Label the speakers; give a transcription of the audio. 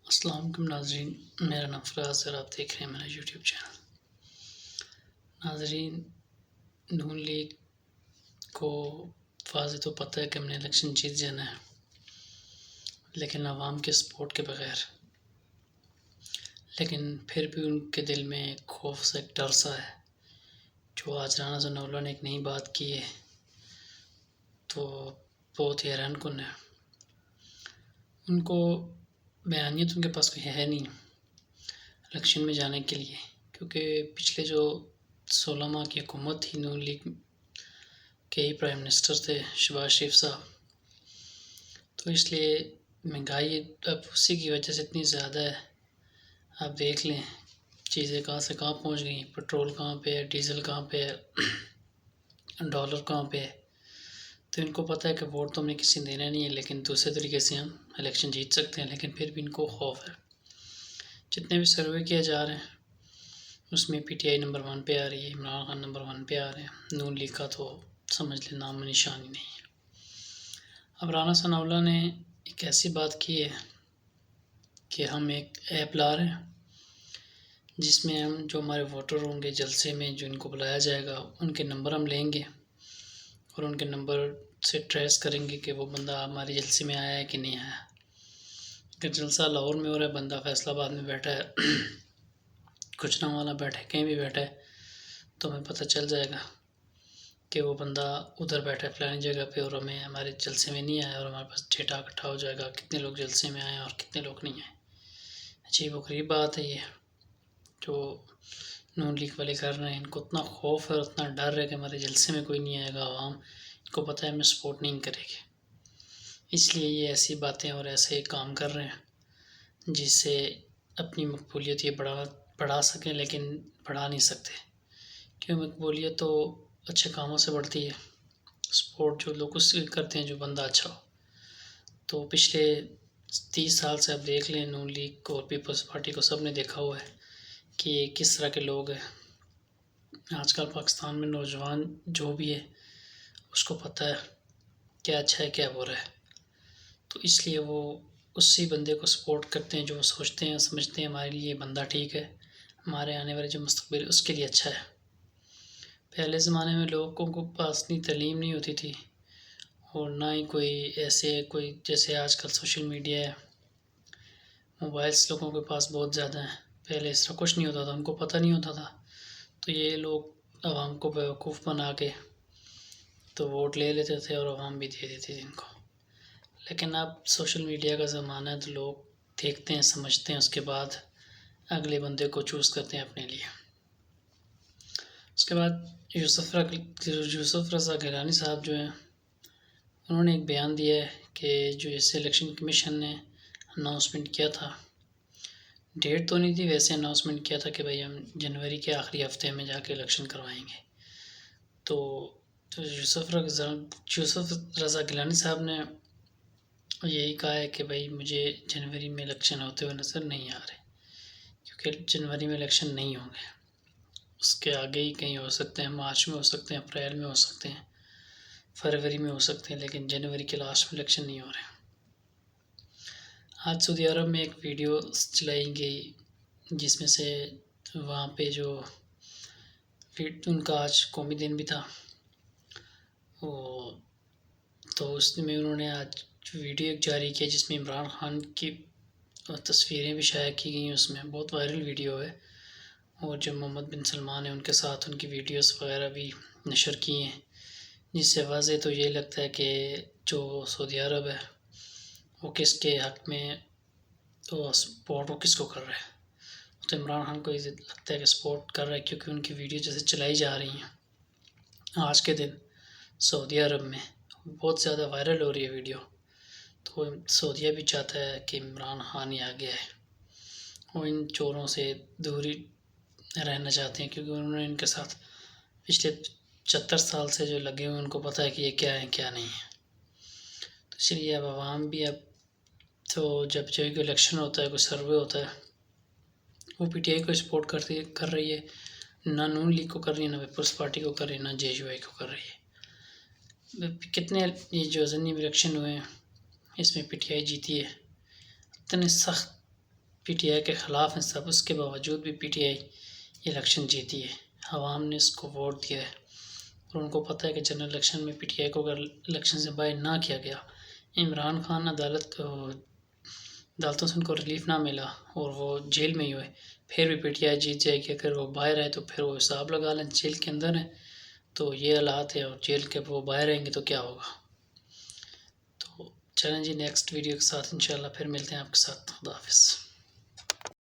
Speaker 1: السلام علیکم ناظرین، میرا نام فراز ہے اور آپ دیکھ رہے ہیں میرا یوٹیوب چینل۔ ناظرین، نون لیگ کو واضح تو پتہ ہے کہ ہم نے الیکشن جیت جانا ہے، لیکن عوام کے سپورٹ کے بغیر، لیکن پھر بھی ان کے دل میں ایک خوف سا، ایک ڈر سا ہے۔ جو آج رانا ثناءاللہ نے ایک نئی بات کی ہے تو بہت ہی حیران کن ہے۔ ان کو بیانیت ان کے پاس کوئی ہے نہیں الیکشن میں جانے کے لیے، کیونکہ پچھلے جو 16 ماہ کی حکومت تھی نون لیگ کے ہی پرائم منسٹر تھے شہباز شریف صاحب، تو اس لیے مہنگائی اب اسی کی وجہ سے اتنی زیادہ ہے۔ آپ دیکھ لیں چیزیں کہاں سے کہاں پہنچ گئیں، پٹرول کہاں پہ ہے، ڈیزل کہاں پہ ہے، ڈالر کہاں پہ ہے۔ تو ان کو پتہ ہے کہ ووٹ تو ہم نے کسی نے دینا نہیں ہے، لیکن دوسرے طریقے سے ہم الیکشن جیت سکتے ہیں، لیکن پھر بھی ان کو خوف ہے۔ جتنے بھی سروے کیا جا رہے ہیں اس میں پی ٹی آئی نمبر 1 پہ آ رہی ہے، عمران خان نمبر 1 پہ آ رہے ہیں، نون لیگ کا تو سمجھ لیں نام و نشان ہی نہیں ہے۔ اب رانا ثناءاللہ نے ایک ایسی بات کی ہے کہ ہم ایک ایپ لا رہے ہیں جس میں ہم جو ہمارے ووٹر ہوں گے جلسے میں، جو ان کو بلایا جائے گا، ان کے نمبر ہم لیں گے اور ان کے نمبر سے ٹریس کریں گے کہ وہ بندہ ہمارے جلسے میں آیا ہے کہ نہیں آیا۔ اگر جلسہ لاہور میں ہو رہا ہے، بندہ فیصل آباد میں بیٹھا ہے، گوجرانوالہ بیٹھا ہے، کہیں بھی بیٹھا ہے، تو ہمیں پتہ چل جائے گا کہ وہ بندہ ادھر بیٹھا ہے فلانی جگہ پہ اور ہمیں ہمارے جلسے میں نہیں آیا، اور ہمارے پاس ڈیٹا اکٹھا ہو جائے گا کتنے لوگ جلسے میں آئے ہیں اور کتنے لوگ نہیں آئے۔ عجیب و غریب بات ہے یہ جو نون لیگ والے کر رہے ہیں۔ ان کو اتنا خوف ہے اور اتنا ڈر ہے کہ ہمارے جلسے میں کوئی نہیں آئے گا، عوام ان کو پتہ ہے ہمیں سپورٹ نہیں کرے گی، اس لیے یہ ایسی باتیں اور ایسے کام کر رہے ہیں جس سے اپنی مقبولیت یہ بڑھا سکیں، لیکن بڑھا نہیں سکتے، کیوں مقبولیت تو اچھے کاموں سے بڑھتی ہے۔ سپورٹ جو لوگ اس سے کرتے ہیں جو بندہ اچھا ہو۔ تو پچھلے 30 سال سے آپ دیکھ لیں نون لیگ کو اور پیپلز پارٹی کو، سب نے دیکھا ہوا ہے کہ یہ کس طرح کے لوگ ہیں۔ آج کل پاکستان میں نوجوان جو بھی ہے اس کو پتہ ہے کیا اچھا ہے کیا برا ہے، تو اس لیے وہ اسی بندے کو سپورٹ کرتے ہیں جو وہ سوچتے ہیں سمجھتے ہیں ہمارے لیے بندہ ٹھیک ہے، ہمارے آنے والے جو مستقبل ہے اس کے لیے اچھا ہے۔ پہلے زمانے میں لوگوں کو پاس اتنی تعلیم نہیں ہوتی تھی اور نہ ہی کوئی کوئی جیسے آج کل سوشل میڈیا ہے، موبائلس لوگوں کے پاس بہت زیادہ ہیں۔ پہلے اس طرح کچھ نہیں ہوتا تھا، ان کو پتہ نہیں ہوتا تھا، تو یہ لوگ عوام کو بیوقوف بنا کے تو ووٹ لے لیتے تھے اور عوام بھی دے دیتی تھی ان کو۔ لیکن اب سوشل میڈیا کا زمانہ ہے تو لوگ دیکھتے ہیں سمجھتے ہیں، اس کے بعد اگلے بندے کو چوز کرتے ہیں اپنے لیے۔ اس کے بعد یوسف رضا گیلانی صاحب جو ہیں انہوں نے ایک بیان دیا ہے کہ جو اس الیکشن کمیشن نے اناؤنسمنٹ کیا تھا، ڈیٹ تو نہیں تھی، ویسے اناؤنسمنٹ کیا تھا کہ بھائی ہم جنوری کے آخری ہفتے میں جا کے الیکشن کروائیں گے۔ تو یوسف رضا گیلانی صاحب نے یہی کہا ہے کہ بھائی مجھے جنوری میں الیکشن ہوتے ہوئے نظر نہیں آ رہے، کیونکہ جنوری میں الیکشن نہیں ہوں گے، اس کے آگے ہی کہیں ہو سکتے ہیں، مارچ میں ہو سکتے ہیں، اپریل میں ہو سکتے ہیں، فروری میں ہو سکتے ہیں، لیکن جنوری کے لاسٹ میں الیکشن نہیں ہو رہے۔ آج سعودی عرب میں ایک ویڈیو چلائی گئی جس میں سے وہاں پہ جو ان کا آج قومی دن بھی تھا، تو اس میں انہوں نے آج ویڈیو ایک جاری کیا جس میں عمران خان کی تصویریں بھی شائع کی گئی ہیں، اس میں بہت وائرل ویڈیو ہے، اور جو محمد بن سلمان ہیں ان کے ساتھ ان کی ویڈیوز وغیرہ بھی نشر کی ہیں، جس سے واضح تو یہ لگتا ہے کہ جو سعودی عرب ہے وہ کس کے حق میں تو سپورٹ وہ کس کو کر رہا ہے، تو عمران خان کو یہ لگتا ہے کہ سپورٹ کر رہا ہے، کیونکہ ان کی ویڈیو جیسے چلائی جا رہی ہیں آج کے دن سعودی عرب میں بہت زیادہ وائرل ہو رہی ہے ویڈیو، تو سعودیہ بھی چاہتا ہے کہ عمران خان ہی آگے ہے، وہ ان چوروں سے دوری رہنا چاہتے ہیں، کیونکہ انہوں نے ان کے ساتھ پچھلے 75 سال سے جو لگے ہوئے ان کو پتہ ہے کہ یہ کیا ہے کیا نہیں ہے۔ تو اس لیے اب عوام بھی اب تو جب کوئی الیکشن ہوتا ہے، کوئی سروے ہوتا ہے، وہ پی ٹی آئی کو سپورٹ کر رہی ہے، نہ نون لیگ کو کر رہی ہے، نہ پیپلز پارٹی کو کر رہی ہے، نہ جے یو آئی کو کر رہی ہے۔ کتنے یہ جو ضمنی الیکشن ہوئے ہیں اس میں پی ٹی آئی جیتی ہے، اتنے سخت پی ٹی آئی کے خلاف ہیں سب، اس کے باوجود بھی پی ٹی آئی الیکشن جیتی ہے، عوام نے اس کو ووٹ دیا ہے، اور ان کو پتہ ہے کہ جنرل الیکشن میں پی ٹی آئی کو اگر الیکشن سے باہر نہ کیا گیا، عمران خان عدالتوں سے ان کو ریلیف نہ ملا اور وہ جیل میں ہی ہوئے، پھر بھی پی ٹی آئی جیت جائے گی۔ اگر وہ باہر آئے تو پھر وہ حساب لگا لیں، جیل کے اندر ہیں تو یہ حالات ہے، اور جیل کے وہ باہر آئیں گے تو کیا ہوگا۔ تو چلیں جی، نیکسٹ ویڈیو کے ساتھ انشاءاللہ پھر ملتے ہیں آپ کے ساتھ۔ خدا حافظ۔